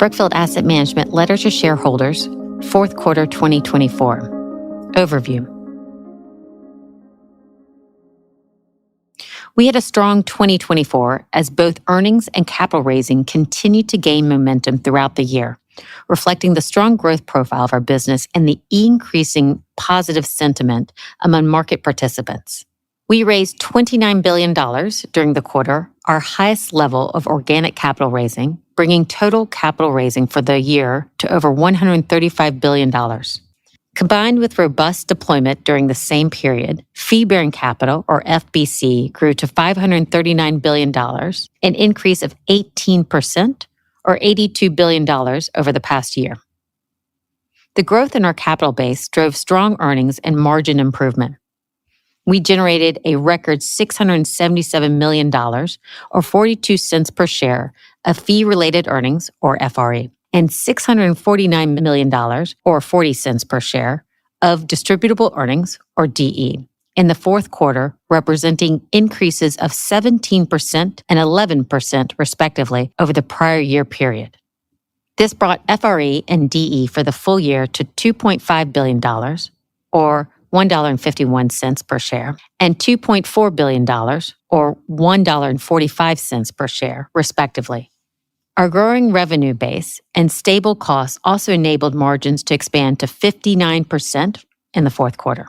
Brookfield Asset Management Letter to Shareholders, Fourth Quarter 2024. Overview. We had a strong 2024 as both earnings and capital raising continued to gain momentum throughout the year, reflecting the strong growth profile of our business and the increasing positive sentiment among market participants. We raised $29 billion during the quarter, our highest level of organic capital raising, bringing total capital raising for the year to over $135 billion. Combined with robust deployment during the same period, fee-bearing capital, or FBC, grew to $539 billion, an increase of 18%, or $82 billion over the past year. The growth in our capital base drove strong earnings and margin improvement. We generated a record $677 million, or 42 cents per share, of fee-related earnings, or FRE, and $649 million, or 40 cents per share, of distributable earnings, or DE, in the fourth quarter, representing increases of 17% and 11% respectively over the prior year period. This brought FRE and DE for the full year to $2.5 billion, or $1.51 per share, and $2.4 billion, or $1.45 per share, respectively. Our growing revenue base and stable costs also enabled margins to expand to 59% in the fourth quarter.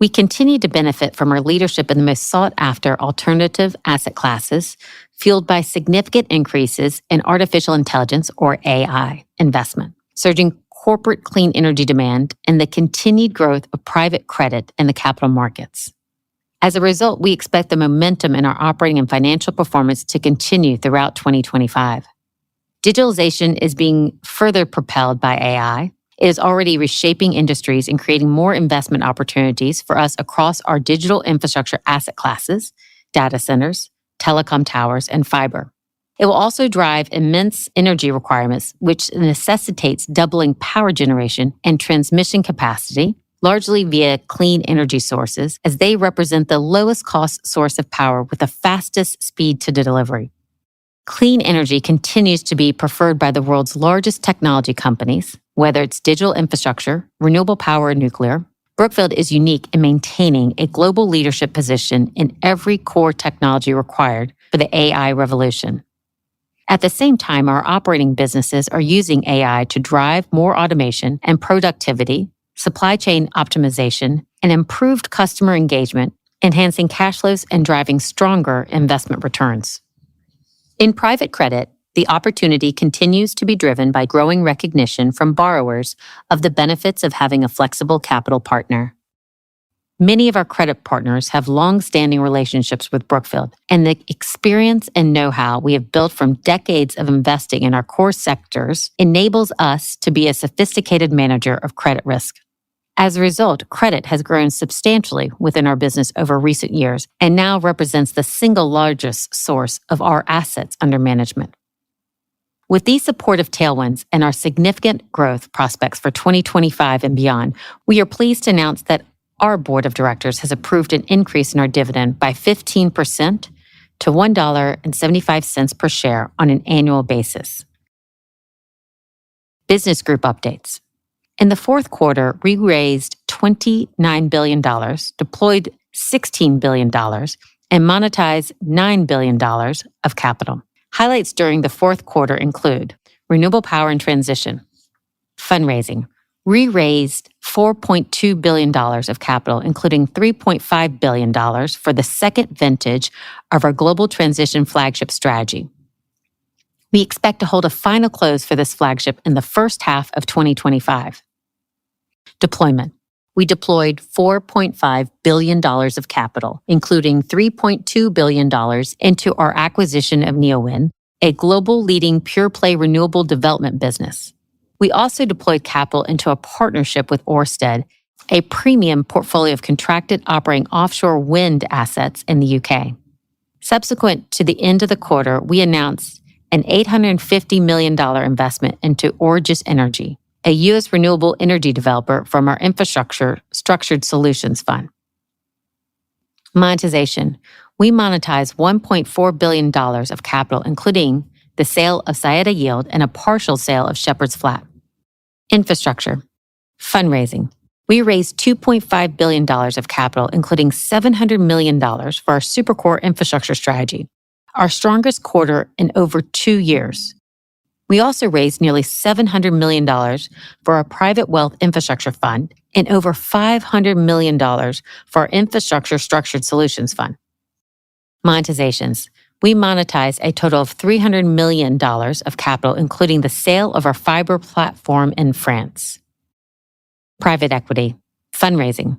We continue to benefit from our leadership in the most sought-after alternative asset classes, fueled by significant increases in artificial intelligence, or AI, investment, surging corporate clean energy demand, and the continued growth of private credit in the capital markets. As a result, we expect the momentum in our operating and financial performance to continue throughout 2025. Digitalization is being further propelled by AI. It is already reshaping industries and creating more investment opportunities for us across our digital infrastructure asset classes, data centers, telecom towers, and fiber. It will also drive immense energy requirements, which necessitates doubling power generation and transmission capacity, largely via clean energy sources, as they represent the lowest cost source of power with the fastest speed to delivery. Clean energy continues to be preferred by the world's largest technology companies, whether it's digital infrastructure, renewable power, or nuclear. Brookfield is unique in maintaining a global leadership position in every core technology required for the AI revolution. At the same time, our operating businesses are using AI to drive more automation and productivity, supply chain optimization, and improved customer engagement, enhancing cash flows and driving stronger investment returns. In private credit, the opportunity continues to be driven by growing recognition from borrowers of the benefits of having a flexible capital partner. Many of our credit partners have long-standing relationships with Brookfield, and the experience and know-how we have built from decades of investing in our core sectors enables us to be a sophisticated manager of credit risk. As a result, credit has grown substantially within our business over recent years and now represents the single largest source of our assets under management. With these supportive tailwinds and our significant growth prospects for 2025 and beyond, we are pleased to announce that our board of directors has approved an increase in our dividend by 15% to $1.75 per share on an annual basis. Business group updates. In the fourth quarter, we raised $29 billion, deployed $16 billion, and monetized $9 billion of capital. Highlights during the fourth quarter include renewable power and transition, fundraising. We raised $4.2 billion of capital, including $3.5 billion for the second vintage of our global transition flagship strategy. We expect to hold a final close for this flagship in the first half of 2025. Deployment. We deployed $4.5 billion of capital, including $3.2 billion into our acquisition of Neowind, a global leading pure-play renewable development business. We also deployed capital into a partnership with Ørsted, a premium portfolio of contracted operating offshore wind assets in the UK. Subsequent to the end of the quarter, we announced an $850 million investment into Origis Energy, a U.S. renewable energy developer from our infrastructure structured solutions fund. Monetization. We monetized $1.4 billion of capital, including the sale of Saeta Yield, and a partial sale of Shepherd's Flat. Infrastructure. Fundraising. We raised $2.5 billion of capital, including $700 million for our supercore infrastructure strategy, our strongest quarter in over 2 years. We also raised nearly $700 million for our private wealth infrastructure fund and over $500 million for our infrastructure structured solutions fund. Monetizations. We monetized a total of $300 million of capital, including the sale of our fiber platform in France. Private equity. Fundraising.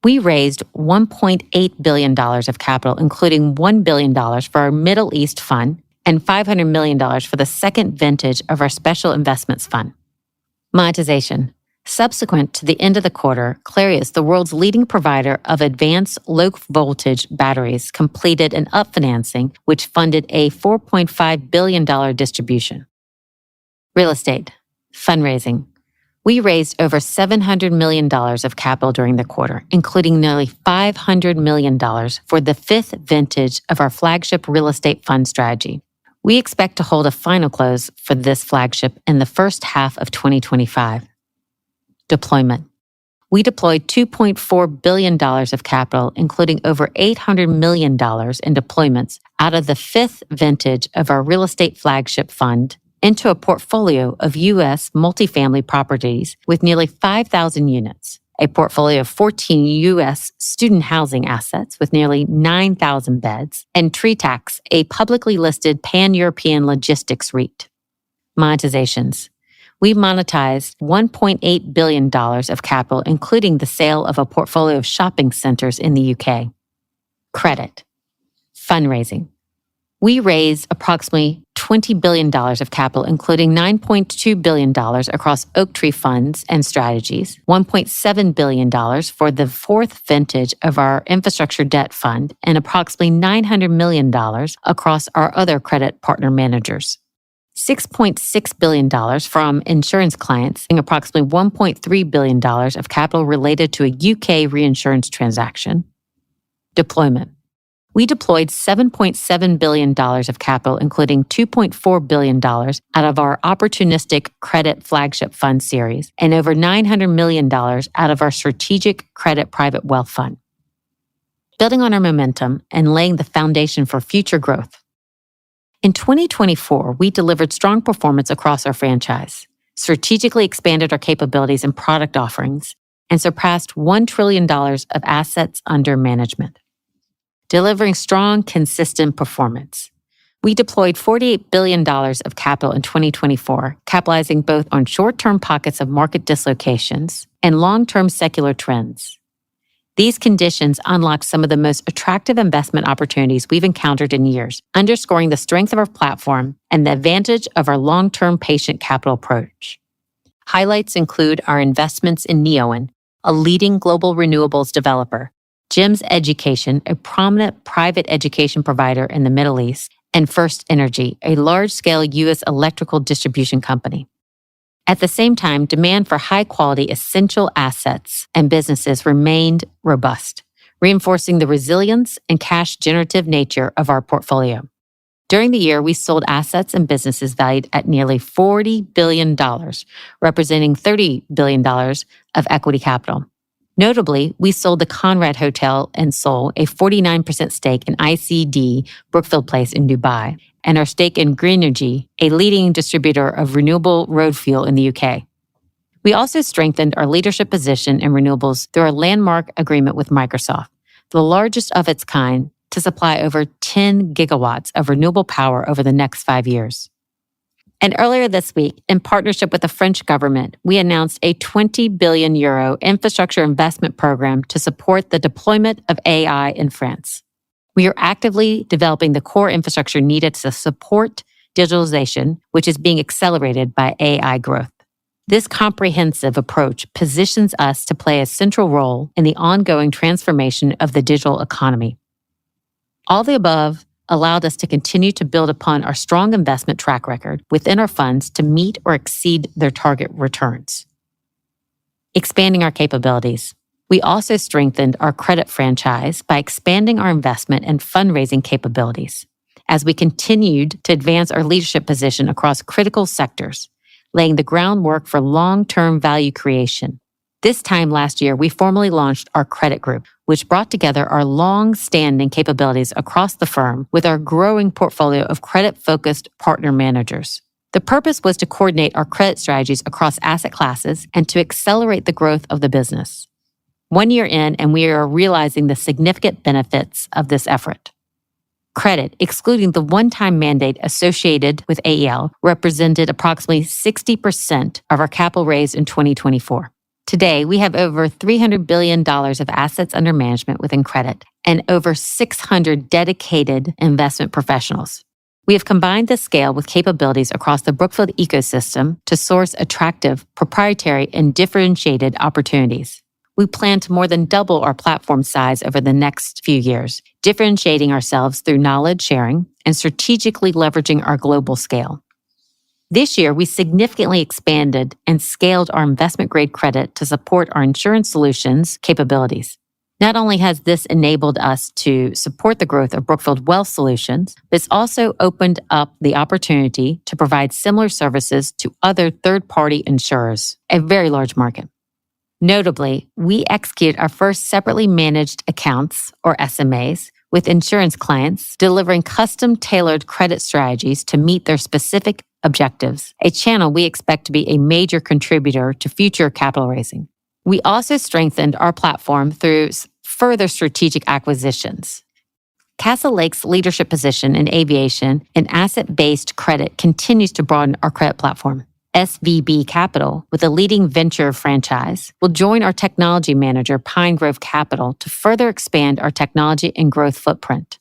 We raised $1.8 billion of capital, including $1 billion for our Middle East fund and $500 million for the second vintage of our special investments fund. Monetization. Subsequent to the end of the quarter, Clarius, the world's leading provider of advanced low-voltage batteries, completed an upfinancing which funded a $4.5 billion distribution. Real estate. Fundraising. We raised over $700 million of capital during the quarter, including nearly $500 million for the fifth vintage of our flagship real estate fund strategy. We expect to hold a final close for this flagship in the first half of 2025. Deployment. We deployed $2.4 billion of capital, including over $800 million in deployments out of the fifth vintage of our real estate flagship fund into a portfolio of U.S. multifamily properties with nearly 5,000 units, a portfolio of 14 U.S. student housing assets with nearly 9,000 beds, and Tritax, a publicly listed pan-European logistics REIT. Monetizations. We monetized $1.8 billion of capital, including the sale of a portfolio of shopping centers in the UK. Credit. Fundraising. We raised approximately $20 billion of capital, including $9.2 billion across Oaktree funds and strategies, $1.7 billion for the fourth vintage of our infrastructure debt fund, and approximately $900 million across our other credit partner managers. $6.6 billion from insurance clients and approximately $1.3 billion of capital related to a UK reinsurance transaction. Deployment. We deployed $7.7 billion of capital, including $2.4 billion out of our opportunistic credit flagship fund series and over $900 million out of our strategic credit private wealth fund. Building on our momentum and laying the foundation for future growth. In 2024, we delivered strong performance across our franchise, strategically expanded our capabilities and product offerings, and surpassed $1 trillion of assets under management. Delivering strong, consistent performance. We deployed $48 billion of capital in 2024, capitalizing both on short-term pockets of market dislocations and long-term secular trends. These conditions unlocked some of the most attractive investment opportunities we've encountered in years, underscoring the strength of our platform and the advantage of our long-term patient capital approach. Highlights include our investments in Neoen, a leading global renewables developer, GEMS Education, a prominent private education provider in the Middle East, and First Energy, a large-scale U.S. electrical distribution company. At the same time, demand for high-quality essential assets and businesses remained robust, reinforcing the resilience and cash-generative nature of our portfolio. During the year, we sold assets and businesses valued at nearly $40 billion, representing $30 billion of equity capital. Notably, we sold the Conrad Hotel in Seoul, a 49% stake in ICD Brookfield Place in Dubai, and our stake in Greenergy, a leading distributor of renewable road fuel in the UK. We also strengthened our leadership position in renewables through our landmark agreement with Microsoft, the largest of its kind, to supply over 10 gigawatts of renewable power over the next 5 years. And earlier this week, in partnership with the French government, we announced a 20 billion euro infrastructure investment program to support the deployment of AI in France. We are actively developing the core infrastructure needed to support digitalization, which is being accelerated by AI growth. This comprehensive approach positions us to play a central role in the ongoing transformation of the digital economy. All the above allowed us to continue to build upon our strong investment track record within our funds to meet or exceed their target returns. Expanding our capabilities. We also strengthened our credit franchise by expanding our investment and fundraising capabilities. as we continued to advance our leadership position across critical sectors, laying the groundwork for long-term value creation. This time last year, we formally launched our credit group, which brought together our long-standing capabilities across the firm with our growing portfolio of credit-focused partner managers. The purpose was to coordinate our credit strategies across asset classes and to accelerate the growth of the business. 1 year in, and we are realizing the significant benefits of this effort. Credit, excluding the one-time mandate associated with AEL, represented approximately 60% of our capital raised in 2024. Today, we have over $300 billion of assets under management within credit and over 600 dedicated investment professionals. We have combined this scale with capabilities across the Brookfield ecosystem to source attractive, proprietary, and differentiated opportunities. We plan to more than double our platform size over the next few years, differentiating ourselves through knowledge sharing and strategically leveraging our global scale. This year, we significantly expanded and scaled our investment-grade credit to support our insurance solutions capabilities. Not only has this enabled us to support the growth of Brookfield Wealth Solutions, but it's also opened up the opportunity to provide similar services to other third-party insurers, a very large market. Notably, we executed our first separately managed accounts, or SMAs, with insurance clients, delivering custom-tailored credit strategies to meet their specific objectives, a channel we expect to be a major contributor to future capital raising. We also strengthened our platform through further strategic acquisitions. Castle Lake's leadership position in aviation and asset-based credit continues to broaden our credit platform. SVB Capital, with a leading venture franchise, will join our technology manager, Pine Grove Capital, to further expand our technology and growth footprint.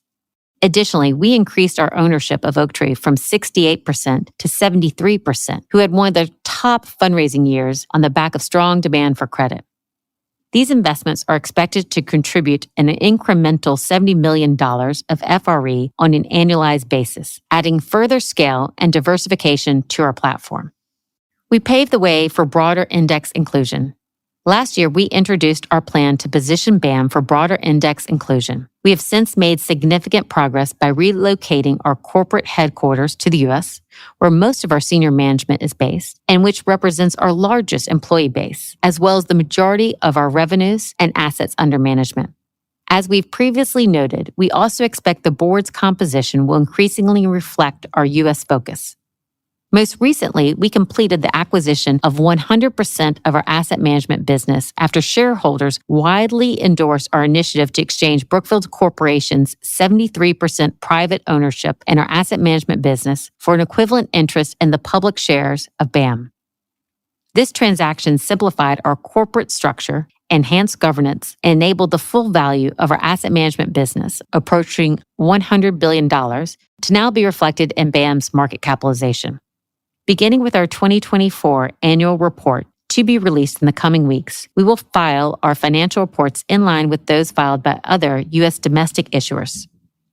Additionally, we increased our ownership of Oaktree from 68% to 73%, who had one of their top fundraising years on the back of strong demand for credit. These investments are expected to contribute an incremental $70 million of FRE on an annualized basis, adding further scale and diversification to our platform. We paved the way for broader index inclusion. Last year, we introduced our plan to position BAM for broader index inclusion. We have since made significant progress by relocating our corporate headquarters to the U.S., where most of our senior management is based, and which represents our largest employee base, as well as the majority of our revenues and assets under management. As we've previously noted, we also expect the board's composition will increasingly reflect our U.S. focus. Most recently, we completed the acquisition of 100% of our asset management business after shareholders widely endorsed our initiative to exchange Brookfield Corporation's 73% private ownership in our asset management business for an equivalent interest in the public shares of BAM. This transaction simplified our corporate structure, enhanced governance, and enabled the full value of our asset management business, approaching $100 billion, to now be reflected in BAM's market capitalization. Beginning with our 2024 annual report, to be released in the coming weeks, we will file our financial reports in line with those filed by other U.S. domestic issuers.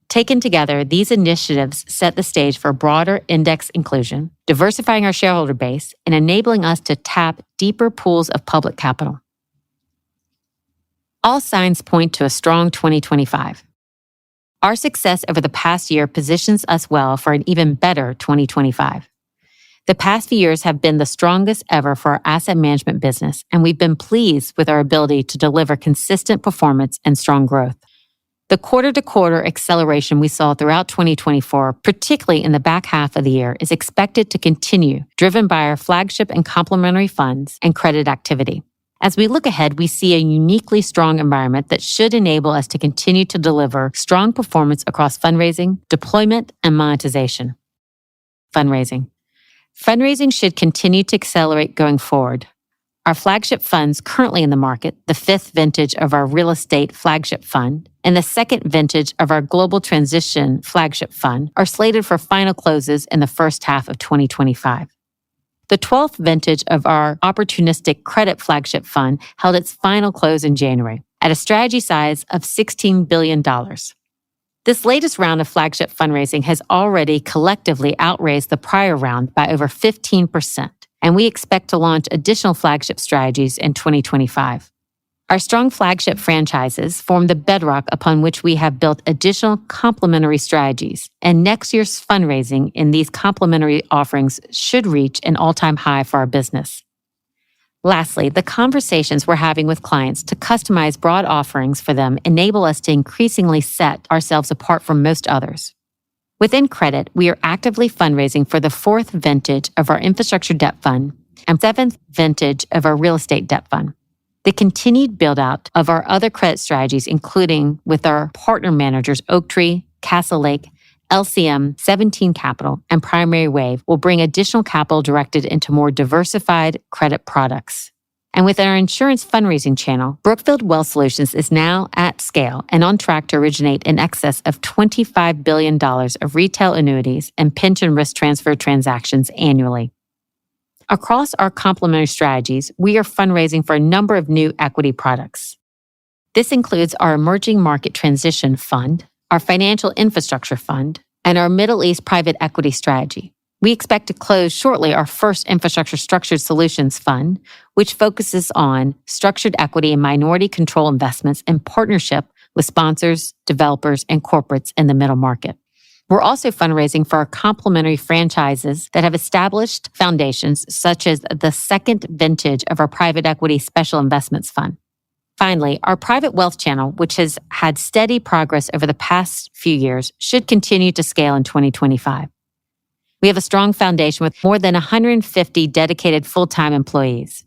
Taken together, these initiatives set the stage for broader index inclusion, diversifying our shareholder base, and enabling us to tap deeper pools of public capital. All signs point to a strong 2025. Our success over the past year positions us well for an even better 2025. The past few years have been the strongest ever for our asset management business, and we've been pleased with our ability to deliver consistent performance and strong growth. The quarter-to-quarter acceleration we saw throughout 2024, particularly in the back half of the year, is expected to continue, driven by our flagship and complementary funds and credit activity. As we look ahead, we see a uniquely strong environment that should enable us to continue to deliver strong performance across fundraising, deployment, and monetization. Fundraising. Fundraising should continue to accelerate going forward. Our flagship funds currently in the market, the fifth vintage of our real estate flagship fund, and the second vintage of our global transition flagship fund, are slated for final closes in the first half of 2025. The 12th vintage of our opportunistic credit flagship fund held its final close in January at a strategy size of $16 billion. This latest round of flagship fundraising has already collectively outraised the prior round by over 15%, and we expect to launch additional flagship strategies in 2025. Our strong flagship franchises form the bedrock upon which we have built additional complementary strategies, and next year's fundraising in these complementary offerings should reach an all-time high for our business. Lastly, the conversations we're having with clients to customize broad offerings for them enable us to increasingly set ourselves apart from most others. Within credit, we are actively fundraising for the 4th vintage of our infrastructure debt fund and 7th vintage of our real estate debt fund. The continued build-out of our other credit strategies, including with our partner managers Oaktree, Castle Lake, LCM, 17 Capital, and Primary Wave, will bring additional capital directed into more diversified credit products. And with our insurance fundraising channel, Brookfield Wealth Solutions is now at scale and on track to originate in excess of $25 billion of retail annuities and pension risk transfer transactions annually. Across our complementary strategies, we are fundraising for a number of new equity products. This includes our Emerging Market Transition Fund, our Financial Infrastructure Fund, and our Middle East Private Equity Strategy. We expect to close shortly our first Infrastructure Structured Solutions Fund, which focuses on structured equity and minority control investments in partnership with sponsors, developers, and corporates in the middle market. We're also fundraising for our complementary franchises that have established foundations, such as the 2nd vintage of our Private Equity Special Investments Fund. Finally, our private wealth channel, which has had steady progress over the past few years, should continue to scale in 2025. We have a strong foundation with more than 150 dedicated full-time employees.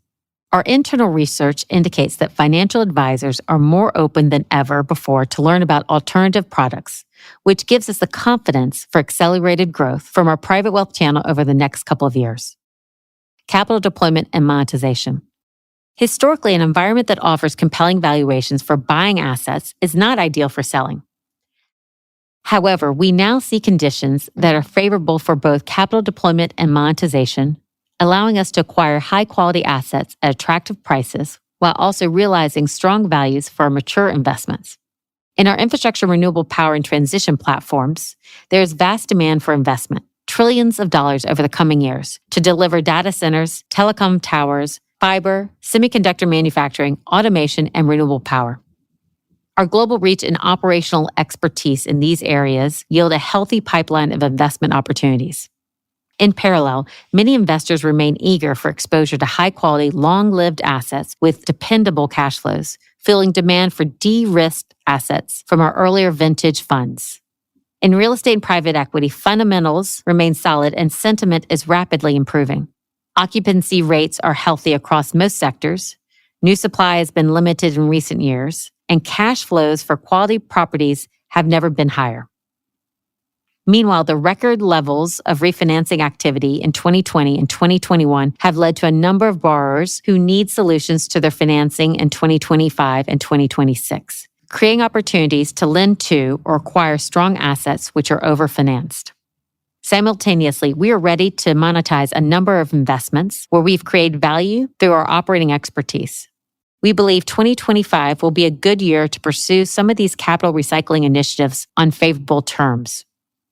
Our internal research indicates that financial advisors are more open than ever before to learn about alternative products, which gives us the confidence for accelerated growth from our private wealth channel over the next couple of years. Capital deployment and monetization. Historically, an environment that offers compelling valuations for buying assets is not ideal for selling. However, we now see conditions that are favorable for both capital deployment and monetization, allowing us to acquire high-quality assets at attractive prices while also realizing strong values for our mature investments. In our infrastructure, renewable power, and transition platforms, there is vast demand for investment, trillions of dollars over the coming years, to deliver data centers, telecom towers, fiber, semiconductor manufacturing, automation, and renewable power. Our global reach and operational expertise in these areas yield a healthy pipeline of investment opportunities. In parallel, many investors remain eager for exposure to high-quality, long-lived assets with dependable cash flows, fueling demand for de-risked assets from our earlier vintage funds. In real estate and private equity, fundamentals remain solid and sentiment is rapidly improving. Occupancy rates are healthy across most sectors, new supply has been limited in recent years, and cash flows for quality properties have never been higher. Meanwhile, the record levels of refinancing activity in 2020 and 2021 have led to a number of borrowers who need solutions to their financing in 2025 and 2026, creating opportunities to lend to or acquire strong assets which are overfinanced. Simultaneously, we are ready to monetize a number of investments where we've created value through our operating expertise. We believe 2025 will be a good year to pursue some of these capital recycling initiatives on favorable terms.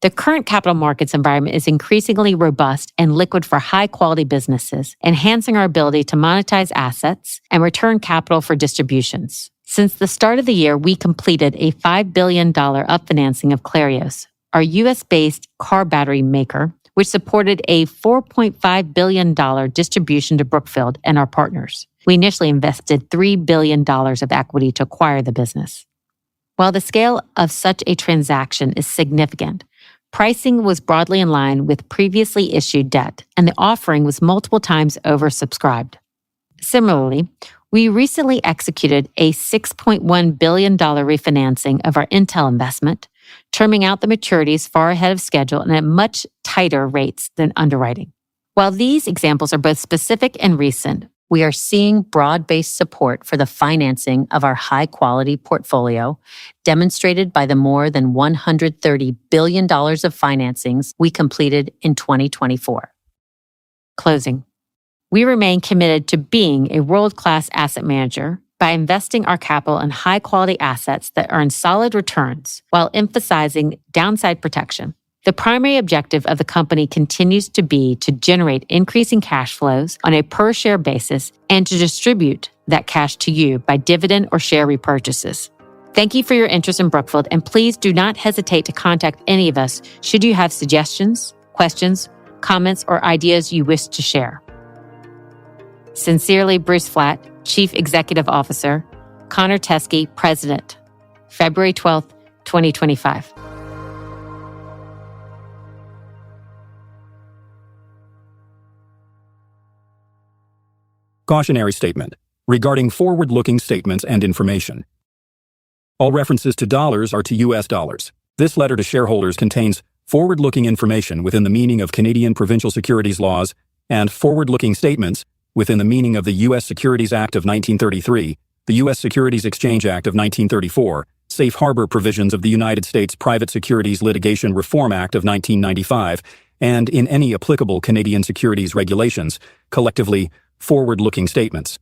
The current capital markets environment is increasingly robust and liquid for high-quality businesses, enhancing our ability to monetize assets and return capital for distributions. Since the start of the year, we completed a $5 billion upfinancing of Clarios, our U.S.-based car battery maker, which supported a $4.5 billion distribution to Brookfield and our partners. We initially invested $3 billion of equity to acquire the business. While the scale of such a transaction is significant, pricing was broadly in line with previously issued debt, and the offering was multiple times oversubscribed. Similarly, we recently executed a $6.1 billion refinancing of our Intel investment, terming out the maturities far ahead of schedule and at much tighter rates than underwriting. While these examples are both specific and recent, we are seeing broad-based support for the financing of our high-quality portfolio, demonstrated by the more than $130 billion of financings we completed in 2024. Closing. We remain committed to being a world-class asset manager by investing our capital in high-quality assets that earn solid returns while emphasizing downside protection. The primary objective of the company continues to be to generate increasing cash flows on a per-share basis and to distribute that cash to you by dividend or share repurchases. Thank you for your interest in Brookfield, and please do not hesitate to contact any of us should you have suggestions, questions, comments, or ideas you wish to share. Sincerely, Bruce Flatt, Chief Executive Officer, Connor Teskey, President, February 12th, 2025. Cautionary statement regarding forward-looking statements and information. All references to dollars are to U.S. dollars. This letter to shareholders contains forward-looking information within the meaning of Canadian provincial securities laws and forward-looking statements within the meaning of the U.S. Securities Act of 1933, the U.S. Securities Exchange Act of 1934, Safe Harbor provisions of the United States Private Securities Litigation Reform Act of 1995, and in any applicable Canadian securities regulations, collectively, forward-looking statements.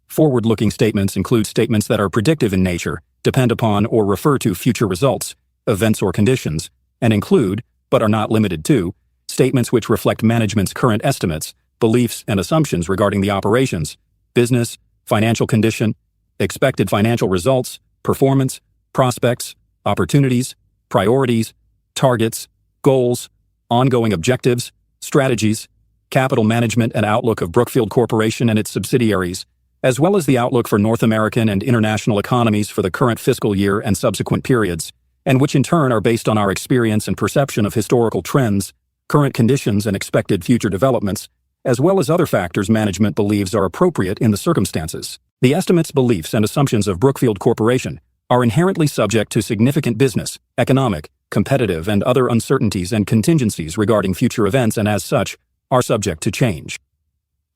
Forward-looking statements include statements that are predictive in nature, depend upon or refer to future results, events or conditions, and include, but are not limited to, statements which reflect management's current estimates, beliefs, and assumptions regarding the operations, business, financial condition, expected financial results, performance, prospects, opportunities, priorities, targets, goals, ongoing objectives, strategies, capital management and outlook of Brookfield Corporation and its subsidiaries, as well as the outlook for North American and international economies for the current fiscal year and subsequent periods, and which in turn are based on our experience and perception of historical trends, current conditions and expected future developments, as well as other factors management believes are appropriate in the circumstances. The estimates, beliefs, and assumptions of Brookfield Corporation are inherently subject to significant business, economic, competitive, and other uncertainties and contingencies regarding future events and as such, are subject to change.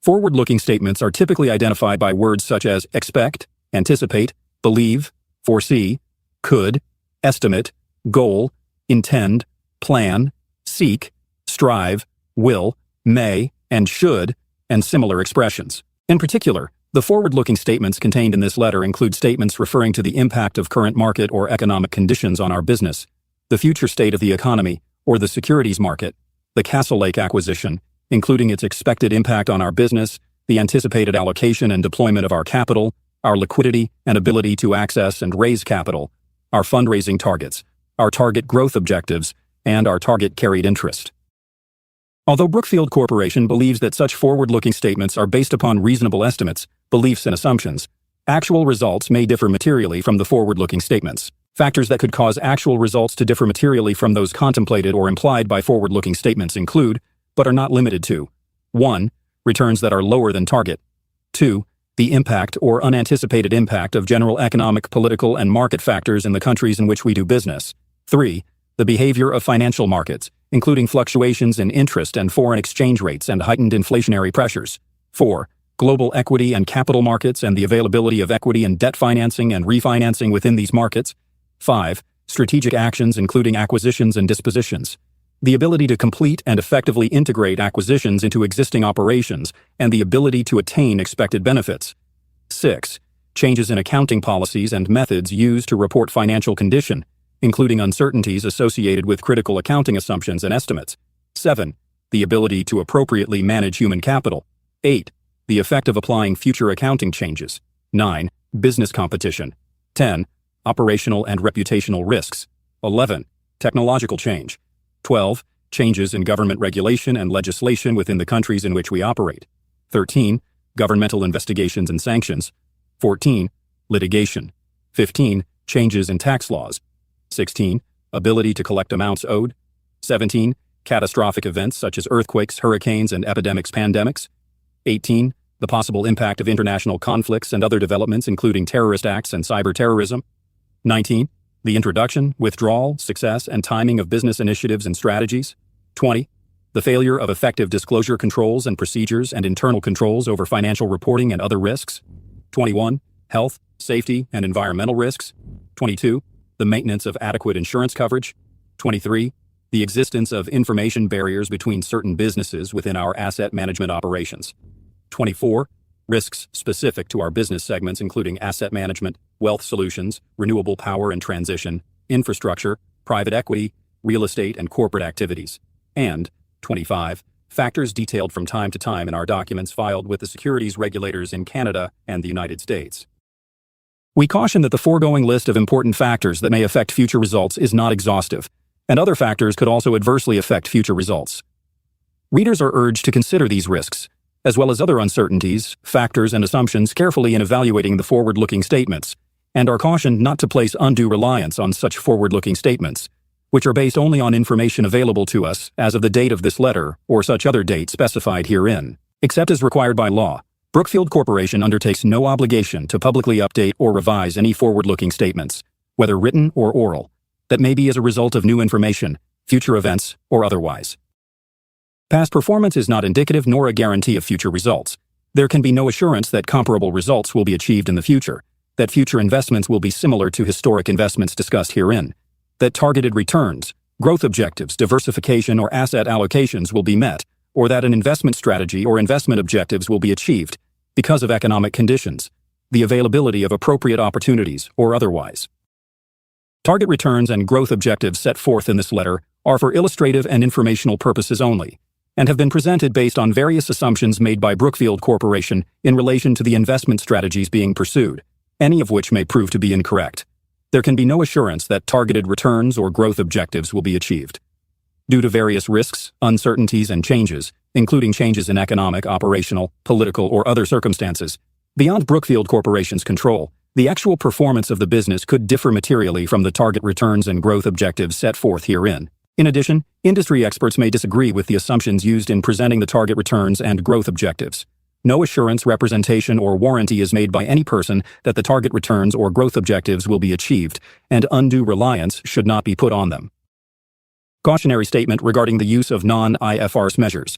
Forward-looking statements are typically identified by words such as expect, anticipate, believe, foresee, could, estimate, goal, intend, plan, seek, strive, will, may, and should, and similar expressions. In particular, the forward-looking statements contained in this letter include statements referring to the impact of current market or economic conditions on our business, the future state of the economy or the securities market, the Castle Lake acquisition, including its expected impact on our business, the anticipated allocation and deployment of our capital, our liquidity and ability to access and raise capital, our fundraising targets, our target growth objectives, and our target carried interest. Although Brookfield Corporation believes that such forward-looking statements are based upon reasonable estimates, beliefs, and assumptions, actual results may differ materially from the forward-looking statements. Factors that could cause actual results to differ materially from those contemplated or implied by forward-looking statements include, but are not limited to: 1. Returns that are lower than target. 2. The impact or unanticipated impact of general economic, political, and market factors in the countries in which we do business. 3. The behavior of financial markets, including fluctuations in interest and foreign exchange rates and heightened inflationary pressures. 4. Global equity and capital markets and the availability of equity and debt financing and refinancing within these markets. 5. Strategic actions including acquisitions and dispositions. The ability to complete and effectively integrate acquisitions into existing operations and the ability to attain expected benefits. 6. Changes in accounting policies and methods used to report financial condition, including uncertainties associated with critical accounting assumptions and estimates. 7. The ability to appropriately manage human capital. 8. The effect of applying future accounting changes. 9. Business competition. 10. Operational and reputational risks. 11. Technological change. 12. Changes in government regulation and legislation within the countries in which we operate. 13. Governmental investigations and sanctions. 14. Litigation. 15. Changes in tax laws. 16. Ability to collect amounts owed. 17. Catastrophic events such as earthquakes, hurricanes, and pandemics. 18. The possible impact of international conflicts and other developments including terrorist acts and cyber terrorism. 19. The introduction, withdrawal, success, and timing of business initiatives and strategies. 20. The failure of effective disclosure controls and procedures and internal controls over financial reporting and other risks. 21. Health, safety, and environmental risks. 22. The maintenance of adequate insurance coverage. 23. The existence of information barriers between certain businesses within our asset management operations. 24. Risks specific to our business segments including asset management, wealth solutions, renewable power and transition, infrastructure, private equity, real estate and corporate activities, and 25, factors detailed from time to time in our documents filed with the securities regulators in Canada and the United States. We caution that the foregoing list of important factors that may affect future results is not exhaustive, and other factors could also adversely affect future results. Readers are urged to consider these risks, as well as other uncertainties, factors, and assumptions carefully in evaluating the forward-looking statements, and are cautioned not to place undue reliance on such forward-looking statements, which are based only on information available to us as of the date of this letter or such other date specified herein. Except as required by law, Brookfield Corporation undertakes no obligation to publicly update or revise any forward-looking statements, whether written or oral, that may be as a result of new information, future events, or otherwise. Past performance is not indicative nor a guarantee of future results. There can be no assurance that comparable results will be achieved in the future, that future investments will be similar to historic investments discussed herein, that targeted returns, growth objectives, diversification, or asset allocations will be met, or that an investment strategy or investment objectives will be achieved because of economic conditions, the availability of appropriate opportunities, or otherwise. Target returns and growth objectives set forth in this letter are for illustrative and informational purposes only, and have been presented based on various assumptions made by Brookfield Corporation in relation to the investment strategies being pursued, any of which may prove to be incorrect. There can be no assurance that targeted returns or growth objectives will be achieved. Due to various risks, uncertainties, and changes, including changes in economic, operational, political, or other circumstances, beyond Brookfield Corporation's control, the actual performance of the business could differ materially from the target returns and growth objectives set forth herein. In addition, industry experts may disagree with the assumptions used in presenting the target returns and growth objectives. No assurance, representation, or warranty is made by any person that the target returns or growth objectives will be achieved, and undue reliance should not be put on them. Cautionary statement regarding the use of non-IFRS measures.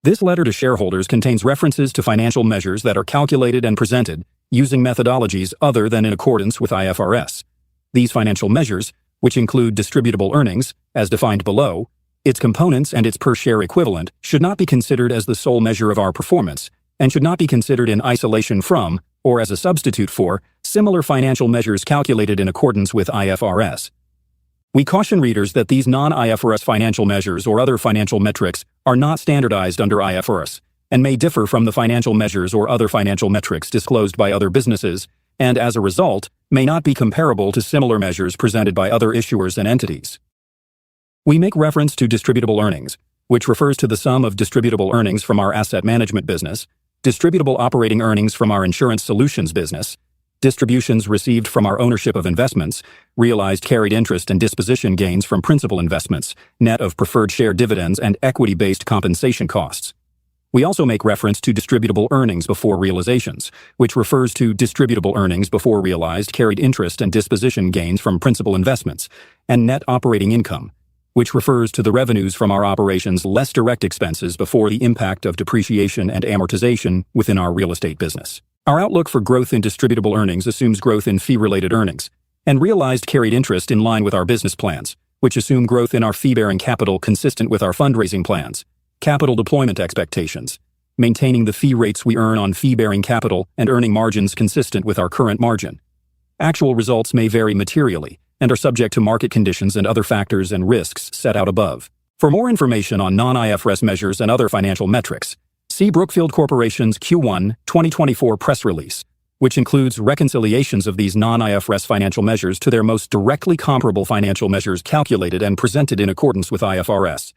This letter to shareholders contains references to financial measures that are calculated and presented using methodologies other than in accordance with IFRS. These financial measures, which include distributable earnings, as defined below, its components and its per-share equivalent, should not be considered as the sole measure of our performance, and should not be considered in isolation from, or as a substitute for, similar financial measures calculated in accordance with IFRS. We caution readers that these non-IFRS financial measures or other financial metrics are not standardized under IFRS, and may differ from the financial measures or other financial metrics disclosed by other businesses, and as a result, may not be comparable to similar measures presented by other issuers and entities. We make reference to distributable earnings, which refers to the sum of distributable earnings from our asset management business, distributable operating earnings from our insurance solutions business, distributions received from our ownership of investments, realized carried interest and disposition gains from principal investments, net of preferred share dividends and equity-based compensation costs. We also make reference to distributable earnings before realizations, which refers to distributable earnings before realized carried interest and disposition gains from principal investments, and net operating income, which refers to the revenues from our operations less direct expenses before the impact of depreciation and amortization within our real estate business. Our outlook for growth in distributable earnings assumes growth in fee-related earnings, and realized carried interest in line with our business plans, which assume growth in our fee-bearing capital consistent with our fundraising plans, capital deployment expectations, maintaining the fee rates we earn on fee-bearing capital and earning margins consistent with our current margin. Actual results may vary materially and are subject to market conditions and other factors and risks set out above. For more information on non-IFRS measures and other financial metrics, see Brookfield Corporation's Q1 2024 press release, which includes reconciliations of these non-IFRS financial measures to their most directly comparable financial measures calculated and presented in accordance with IFRS.